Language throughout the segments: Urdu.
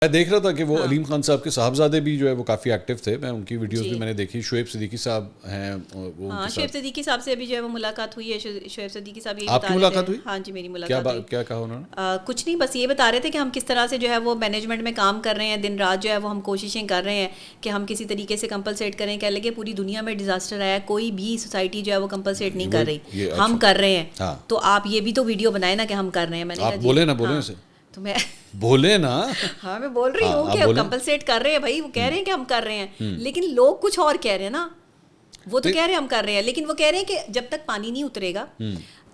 میں دیکھ رہا تھا کہ وہ علیم خان صاحب کے صاحبزادے بھی جو ہے وہ کافی ایکٹیو تھے، میں ان کی ویڈیوز بھی میں نے دیکھی. شعیب صدیقی صاحب ہیں وہ. ہاں شعیب صدیقی صاحب سے بھی جو ہے وہ ملاقات ہوئی ہے. شعیب صدیقی صاحب یہی آپ کی ملاقات ہوئی؟ ہاں جی میری ملاقات ہوئی. کیا کہا انہوں نے؟ کچھ نہیں، بس یہ بتا رہے تھے کہ ہم کس طرح سے جو ہے وہ مینجمنٹ میں کام کر رہے ہیں، دن رات جو ہے وہ ہم کوششیں کر رہے ہیں کہ ہم کسی طریقے سے کمپلسیٹ کریں. کہہ لگے پوری دنیا میں ڈیزاسٹر آیا ہے، کوئی بھی سوسائٹی جو ہے وہ کمپلسیٹ نہیں کر رہی، ہم کر رہے ہیں. تو آپ یہ بھی تو ویڈیو بنائے نا کہ ہم کر رہے ہیں. میں نے کہا آپ بولے نا، بولیں اسے تو میں بولے نا. ہاں میں بول رہی ہوں کہ کمپلسیٹ کر رہے ہیں بھائی، وہ کہہ رہے ہیں کہ ہم کر رہے ہیں، لیکن لوگ کچھ اور کہہ رہے ہیں نا. وہ تو کہہ رہے ہیں ہم کر رہے ہیں، لیکن وہ کہہ رہے ہیں کہ جب تک پانی نہیں اترے گا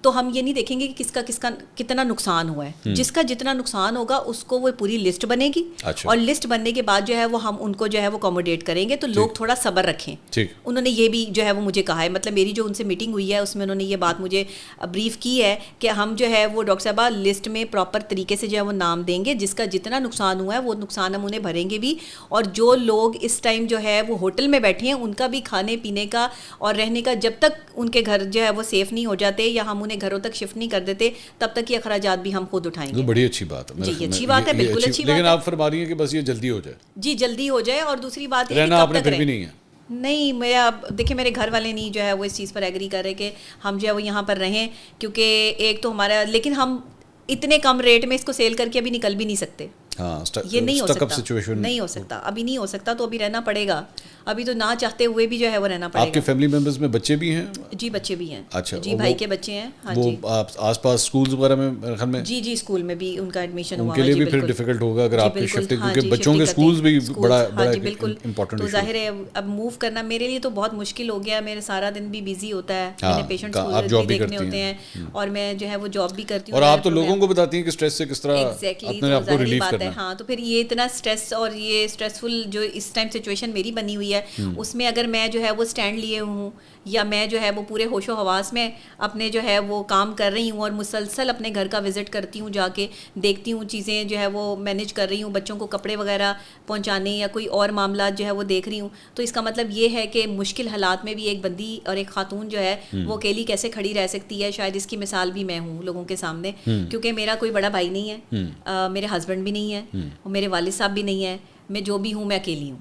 تو ہم یہ نہیں دیکھیں گے کہ کس کا کتنا نقصان ہوا ہے. جس کا جتنا نقصان ہوگا اس کو وہ پوری لسٹ بنے گی، اور لسٹ بننے کے بعد جو ہے وہ ہم ان کو جو ہے وہ اکوموڈیٹ کریں گے. تو لوگ تھوڑا صبر رکھیں. انہوں نے یہ بھی جو ہے وہ مجھے کہا ہے، مطلب میری جو ان سے میٹنگ ہوئی ہے اس میں انہوں نے یہ بات مجھے بریف کی ہے کہ ہم جو ہے وہ ڈاکٹر صاحبہ لسٹ میں پراپر طریقے سے جو ہے وہ نام دیں گے، جس کا جتنا نقصان ہوا ہے وہ نقصان ہم انہیں بھریں گے بھی. اور جو لوگ اس ٹائم جو ہے وہ ہوٹل میں بیٹھے ہیں ان کا بھی کھانے پینے کا اور رہنے کا، جب تک ان کے گھر جو ہے وہ سیف نہیں ہو جاتے یا ہم انہیں گھروں تک شفٹ نہیں کر دیتے تب تک یہ اخراجات بھی ہم خود اٹھائیں گے. بڑی اچھی بات ہے. جی اچھی بات ہے، بالکل اچھی بات ہے. لیکن آپ فرما رہی ہیں کہ بس یہ جلدی ہو جائے. جی جلدی ہو جائے. اور دوسری بات یہ رہنا آپ نے پھر بھی نہیں ہے. نہیں، میرا دیکھیں میرے گھر والے نہیں جو ہے وہ اس چیز پر ایگری کر رہے کہ ہم جو ہے وہ یہاں پر رہیں، کیونکہ ایک تو ہمارا، لیکن ہم اتنے کم ریٹ میں اس کو سیل کر کے ابھی نکل بھی نہیں سکتے. یہ نہیں ہو سکتا، نہیں ہو سکتا، ابھی نہیں ہو سکتا. تو ابھی رہنا پڑے گا. ابھی تو نہ چاہتے ہوئے بھی جو ہے وہ رہنا پڑے گا. آپ کے فیملی ممبرز میں بچے بھی ہیں؟ جی بچے بھی ہیں. اچھا جی بھائی کے بچے ہیں. ہاں جی. وہ آس پاس اسکولز وغیرہ میں میرے خیال میں؟ جی اسکول میں بھی ان کا ایڈمیشن ہوا. ان کے لیے بھی پھر ڈیفیکلٹ ہوگا اگر آپ کی شفٹنگ، کیونکہ بچوں کے اسکولز بھی بڑا امپورٹنٹ. تو ظاہر ہے اب موو کرنا میرے لیے تو بہت مشکل ہو گیا. میرے سارا دن بھی بزی ہوتا ہے، میں نے پیشنٹس کو دیکھنے ہوتے ہیں اور میں جو ہے وہ جاب بھی کرتی ہوں. اور آپ تو لوگوں کو بتاتی ہیں کہ اسٹریس سے کس طرح اپنے آپ کو ریلیف کرنا ہے. ہاں تو پھر یہ اتنا اسٹریس اور یہ اسٹریسفل جو اس ٹائم سچویشن میری بنی ہوئی ہے، اس میں اگر میں جو ہے وہ اسٹینڈ لیے ہوں یا میں جو ہے وہ پورے ہوش و حواس میں اپنے جو ہے وہ کام کر رہی ہوں اور مسلسل اپنے گھر کا وزٹ کرتی ہوں، جا کے دیکھتی ہوں چیزیں جو ہے وہ مینیج کر رہی ہوں، بچوں کو کپڑے وغیرہ پہنچانے یا کوئی اور معاملات جو ہے وہ دیکھ رہی ہوں، تو اس کا مطلب یہ ہے کہ مشکل حالات میں بھی ایک بندی اور ایک خاتون جو ہے وہ اکیلی کیسے کھڑی رہ سکتی ہے. شاید اس کی مثال بھی میں ہوں لوگوں کے سامنے، کیونکہ میرا کوئی بڑا بھائی نہیں ہے، میرے ہسبینڈ بھی نہیں ہے، میرے والد صاحب بھی نہیں ہے، میں جو بھی ہوں میں اکیلی ہوں.